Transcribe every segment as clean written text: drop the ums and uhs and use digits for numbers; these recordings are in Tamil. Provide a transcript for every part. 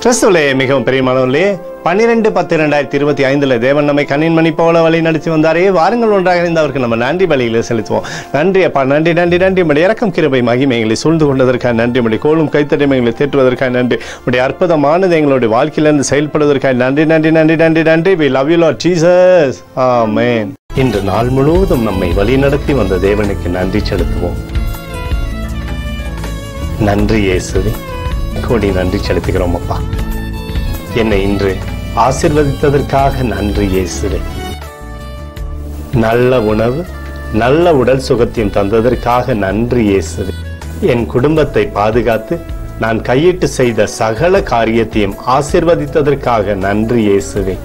கிறிஸ்துவிலே மிகவும் பிரியமானவர்களே, 12/10/2025 தேவன் நம்மை கண்ணின் மணி போல வழி நடத்தி வந்தாரே. வாருங்கள் ஒன்றாக இருந்தவருக்கு நம்ம நன்றி பலிகளை செலுத்துவோம். நன்றி அப்பா, நன்றி நன்றி நன்றி. உடைய இறக்கம் கிருபை மகிமை எங்களை சூழ்ந்து கொண்டதற்காக நன்றி. உடைய கோலும் கைத்தட்டி எங்களை தேற்றுவதற்காக நன்றி. உடைய அற்புதமானது எங்களுடைய வாழ்க்கையிலிருந்து செயல்படுவதற்காக நன்றி நன்றி நன்றி நன்றி நன்றி. We love you Lord Jesus. Amen. இன்று நாள் முழுவதும் நம்மை வழி நடத்தி வந்த தேவனுக்கு நன்றி செலுத்துவோம். நன்றி இயேசுவே, கோடி நன்றி செலுத்துகிறோம் அப்பா. என்னை இன்று ஆசீர்வதித்ததற்காக நன்றி இயேசுவே. நல்ல உணவு, நல்ல உடல் சுகத்தையும் தந்ததற்காக நன்றி இயேசுவே. என் குடும்பத்தை பாதுகாத்து நான் கையிட்டு செய்த சகல காரியத்தையும் ஆசீர்வதித்ததற்காக நன்றி இயேசுவே.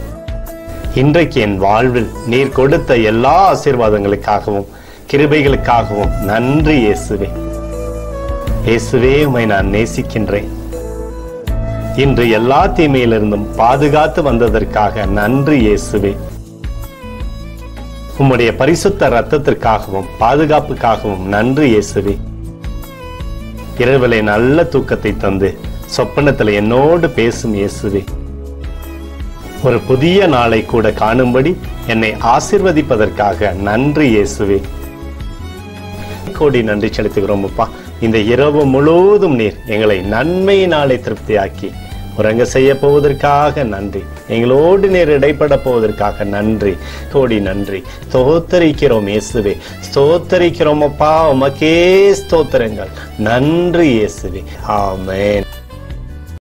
இன்றைக்கு என் வாழ்வில் நீர் கொடுத்த எல்லா ஆசீர்வாதங்களுக்காகவும் கிருபைகளுக்காகவும் நன்றி இயேசுவே. இயேசுவே, உம்மை நான் நேசிக்கின்றேன். இன்று எல்லா தீமையிலிருந்தும் பாதுகாத்து வந்ததற்காக நன்றி இயேசுவே. உம்முடைய பரிசுத்த இரத்தத்திற்காகவும் பாதுகாப்புக்காகவும் நன்றி இயேசுவே. இரவிலே நல்ல தூக்கத்தை தந்து சொப்பனத்தில் என்னோடு பேசும் இயேசுவே. ஒரு புதிய நாளை கூட காணும்படி என்னை ஆசீர்வதிப்பதற்காக நன்றி இயேசுவே. கோடி நன்றி செலுத்துகிறோம் அப்பா. இந்த இரவு முழுவதும் நீர் எங்களை நன்மையினாலே திருப்தியாக்கி உறங்க செய்ய போவதற்காக நன்றி. எங்களோடு நீர் இடைப்பட போவதற்காக நன்றி. கோடி நன்றி. ஸ்தோத்தரிக்கிறோம் இயேசுவே, ஸ்தோத்தரிக்கிறோம் அப்பா. உமக்கே ஸ்தோத்திரங்கள். நன்றி இயேசுவே. ஆமென்.